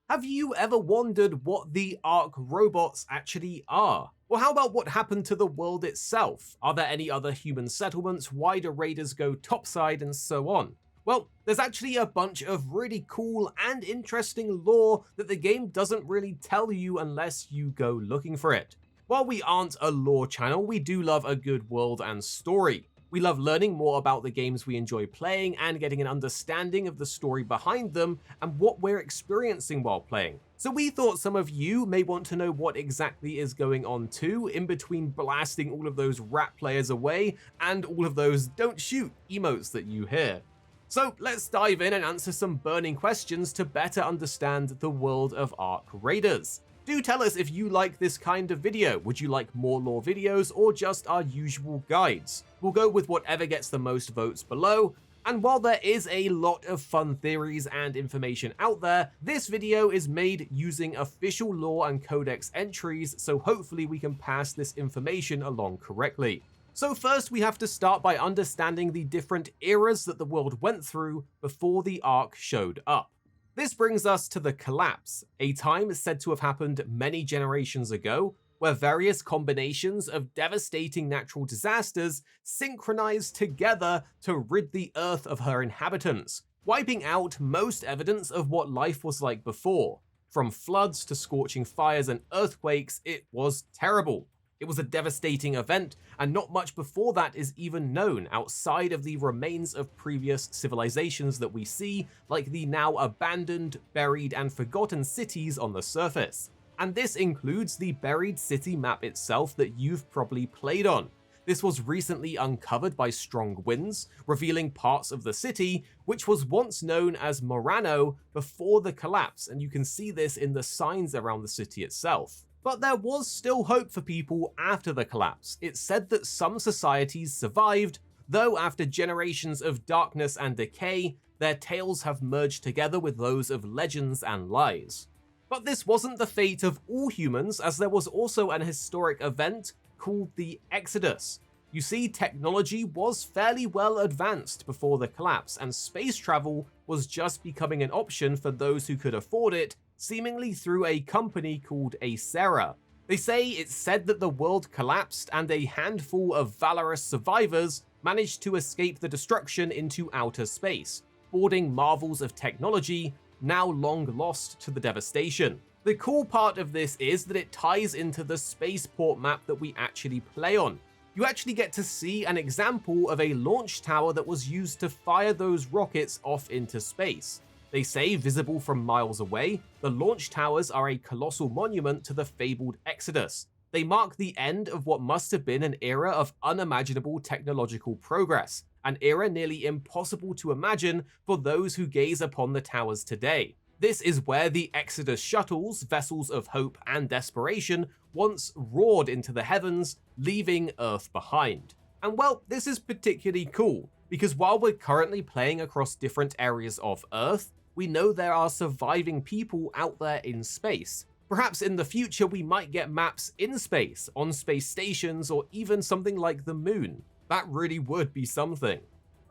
Have you ever wondered what the Ark robots actually are? Or how about what happened to the world itself? Are there any other human settlements? Why do raiders go topside and so on? Well, there's actually a bunch of really cool and interesting lore that the game doesn't really tell you unless you go looking for it. While we aren't a lore channel, we do love a good world and story. We love learning more about the games we enjoy playing and getting an understanding of the story behind them and what we're experiencing while playing. So we thought some of you may want to know what exactly is going on too, in between blasting all of those rat players away and all of those don't shoot emotes that you hear. So let's dive in and answer some burning questions to better understand the world of Ark Raiders. Do tell us if you like this kind of video. Would you like more lore videos or just our usual guides? We'll go with whatever gets the most votes below. And while there is a lot of fun theories and information out there, this video is made using official lore and codex entries, so hopefully we can pass this information along correctly. So first we have to start by understanding the different eras that the world went through before the Ark showed up. This brings us to the Collapse, a time said to have happened many generations ago, where various combinations of devastating natural disasters synchronized together to rid the Earth of her inhabitants, wiping out most evidence of what life was like before. From floods to scorching fires and earthquakes, it was terrible. It was a devastating event, and not much before that is even known outside of the remains of previous civilizations that we see, like the now abandoned, buried, and forgotten cities on the surface. And this includes the buried city map itself that you've probably played on. This was recently uncovered by strong winds, revealing parts of the city, which was once known as Morano before the collapse, and you can see this in the signs around the city itself. But there was still hope for people after the collapse. It's said that some societies survived, though after generations of darkness and decay, their tales have merged together with those of legends and lies. But this wasn't the fate of all humans, as there was also an historic event called the Exodus. You see, technology was fairly well advanced before the collapse, and space travel was just becoming an option for those who could afford it, seemingly through a company called Acera. They say it's said that the world collapsed and a handful of valorous survivors managed to escape the destruction into outer space, boarding marvels of technology now long lost to the devastation. The cool part of this is that it ties into the spaceport map that we actually play on. You actually get to see an example of a launch tower that was used to fire those rockets off into space. They say, visible from miles away, the launch towers are a colossal monument to the fabled Exodus. They mark the end of what must have been an era of unimaginable technological progress, an era nearly impossible to imagine for those who gaze upon the towers today. This is where the Exodus shuttles, vessels of hope and desperation, once roared into the heavens, leaving Earth behind. And well, this is particularly cool, because while we're currently playing across different areas of Earth, we know there are surviving people out there in space. Perhaps in the future we might get maps in space, on space stations, or even something like the moon. That really would be something.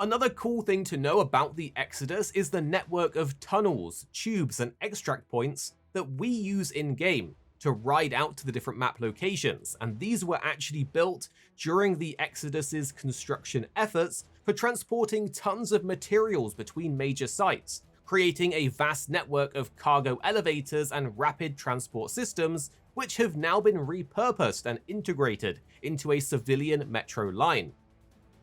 Another cool thing to know about the Exodus is the network of tunnels, tubes, and extract points that we use in-game to ride out to the different map locations, and these were actually built during the Exodus's construction efforts for transporting tons of materials between major sites, creating a vast network of cargo elevators and rapid transport systems, which have now been repurposed and integrated into a civilian metro line.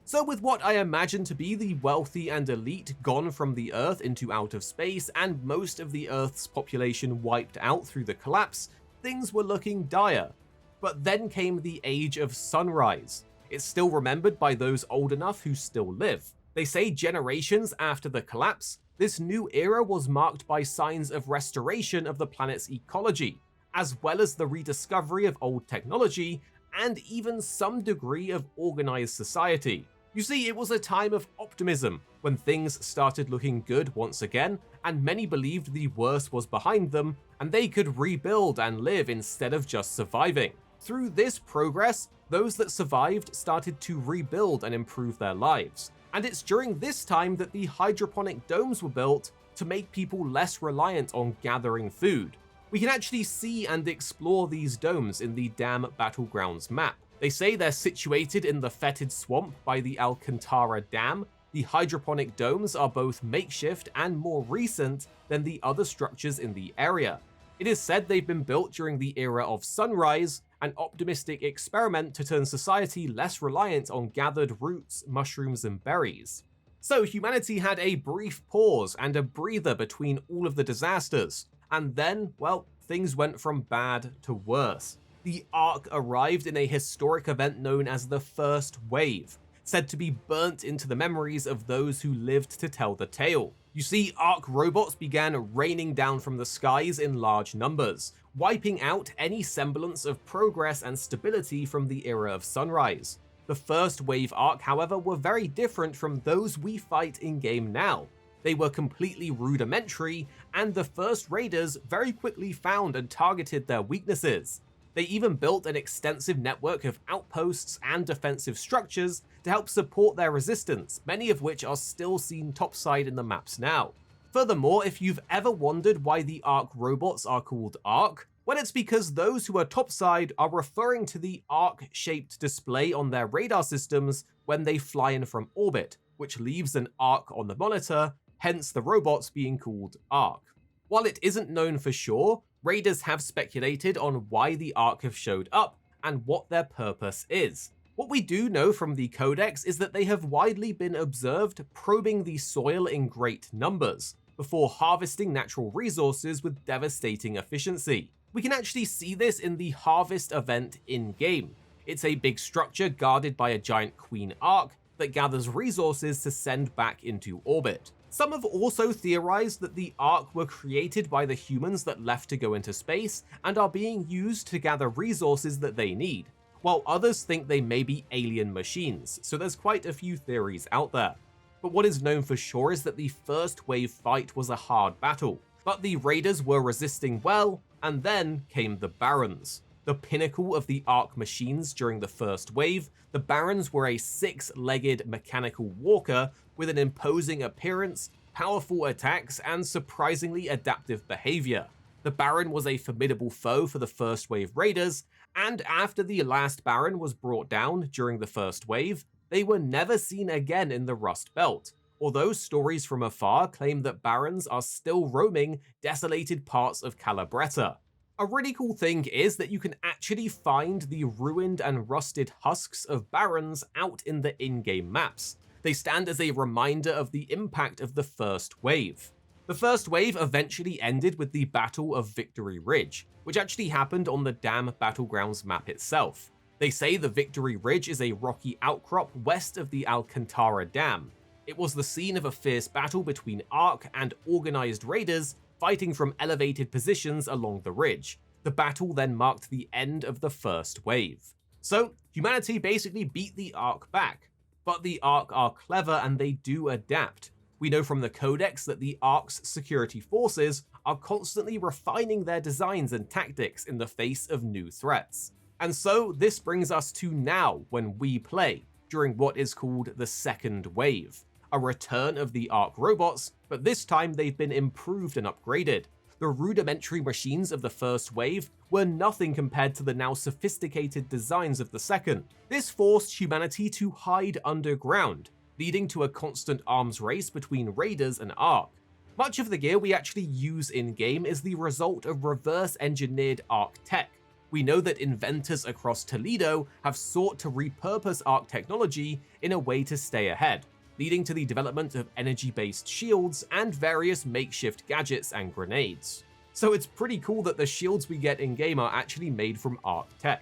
So with what I imagine to be the wealthy and elite gone from the Earth into outer space, and most of the Earth's population wiped out through the collapse, things were looking dire. But then came the Age of Sunrise. It's still remembered by those old enough who still live. They say generations after the collapse, this new era was marked by signs of restoration of the planet's ecology, as well as the rediscovery of old technology, and even some degree of organized society. You see, it was a time of optimism, when things started looking good once again, and many believed the worst was behind them, and they could rebuild and live instead of just surviving. Through this progress, those that survived started to rebuild and improve their lives. And it's during this time that the hydroponic domes were built to make people less reliant on gathering food. We can actually see and explore these domes in the Dam Battlegrounds map. They say they're situated in the fetid swamp by the Alcantara Dam. The hydroponic domes are both makeshift and more recent than the other structures in the area. It is said they've been built during the era of Sunrise, an optimistic experiment to turn society less reliant on gathered roots, mushrooms, and berries. So humanity had a brief pause and a breather between all of the disasters, and then, well, things went from bad to worse. The Ark arrived in a historic event known as the First Wave, said to be burnt into the memories of those who lived to tell the tale. You see, Ark robots began raining down from the skies in large numbers, wiping out any semblance of progress and stability from the era of Sunrise. The First Wave Ark, however, were very different from those we fight in-game now. They were completely rudimentary, and the first raiders very quickly found and targeted their weaknesses. They even built an extensive network of outposts and defensive structures to help support their resistance, many of which are still seen topside in the maps now. Furthermore, if you've ever wondered why the Ark robots are called Ark, well, it's because those who are topside are referring to the arc-shaped display on their radar systems when they fly in from orbit, which leaves an arc on the monitor, hence the robots being called Ark. While it isn't known for sure, raiders have speculated on why the Ark have showed up and what their purpose is. What we do know from the codex is that they have widely been observed probing the soil in great numbers, before harvesting natural resources with devastating efficiency. We can actually see this in the harvest event in-game. It's a big structure guarded by a giant queen Ark that gathers resources to send back into orbit. Some have also theorized that the Ark were created by the humans that left to go into space and are being used to gather resources that they need, while others think they may be alien machines, so there's quite a few theories out there. But what is known for sure is that the first wave fight was a hard battle, but the raiders were resisting well, and then came the Barons. The pinnacle of the Ark machines during the first wave, the Barons were a six-legged mechanical walker with an imposing appearance, powerful attacks, and surprisingly adaptive behavior. The Baron was a formidable foe for the first wave raiders, and after the last Baron was brought down during the first wave, they were never seen again in the Rust Belt, although stories from afar claim that Barons are still roaming desolated parts of Calabretta. A really cool thing is that you can actually find the ruined and rusted husks of Barons out in the in-game maps. They stand as a reminder of the impact of the first wave. The first wave eventually ended with the Battle of Victory Ridge, which actually happened on the Dam Battlegrounds map itself. They say the Victory Ridge is a rocky outcrop west of the Alcantara Dam. It was the scene of a fierce battle between Ark and organized raiders fighting from elevated positions along the ridge. The battle then marked the end of the first wave. So, humanity basically beat the Ark back. But the Ark are clever and they do adapt. We know from the codex that the Ark's security forces are constantly refining their designs and tactics in the face of new threats. And so this brings us to now when we play, during what is called the second wave, a return of the Ark robots, but this time they've been improved and upgraded. The rudimentary machines of the first wave were nothing compared to the now sophisticated designs of the second. This forced humanity to hide underground, leading to a constant arms race between raiders and Ark. Much of the gear we actually use in-game is the result of reverse-engineered Ark tech. We know that inventors across Toledo have sought to repurpose Ark technology in a way to stay ahead, leading to the development of energy-based shields and various makeshift gadgets and grenades. So it's pretty cool that the shields we get in-game are actually made from Ark tech.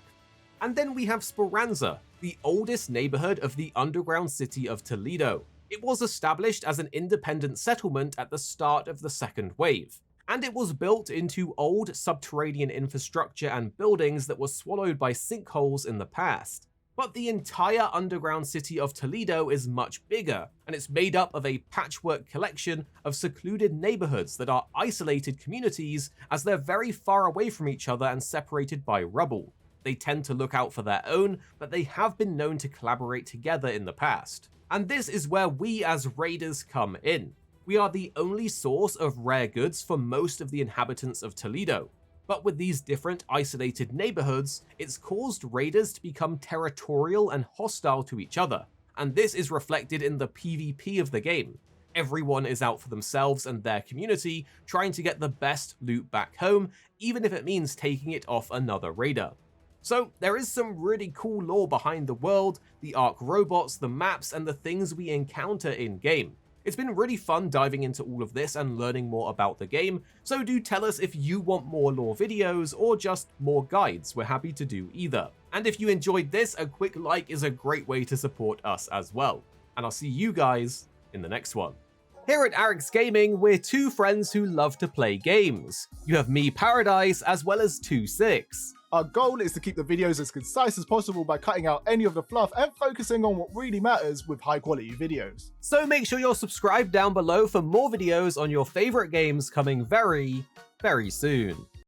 And then we have Speranza, the oldest neighborhood of the underground city of Toledo. It was established as an independent settlement at the start of the second wave, and it was built into old subterranean infrastructure and buildings that were swallowed by sinkholes in the past. But the entire underground city of Toledo is much bigger, and it's made up of a patchwork collection of secluded neighborhoods that are isolated communities as they're very far away from each other and separated by rubble. They tend to look out for their own, but they have been known to collaborate together in the past. And this is where we as raiders come in. We are the only source of rare goods for most of the inhabitants of Toledo. But with these different isolated neighborhoods, it's caused raiders to become territorial and hostile to each other, and this is reflected in the PvP of the game. Everyone is out for themselves and their community, trying to get the best loot back home, even if it means taking it off another raider. So there is some really cool lore behind the world, the Ark robots, the maps, and the things we encounter in-game. It's been really fun diving into all of this and learning more about the game, so do tell us if you want more lore videos or just more guides. We're happy to do either. And if you enjoyed this, a quick like is a great way to support us as well. And I'll see you guys in the next one. Here at Arix Gaming, we're two friends who love to play games. You have me, Paradise, as well as 26. Our goal is to keep the videos as concise as possible by cutting out any of the fluff and focusing on what really matters with high quality videos. So make sure you're subscribed down below for more videos on your favorite games coming very, very soon.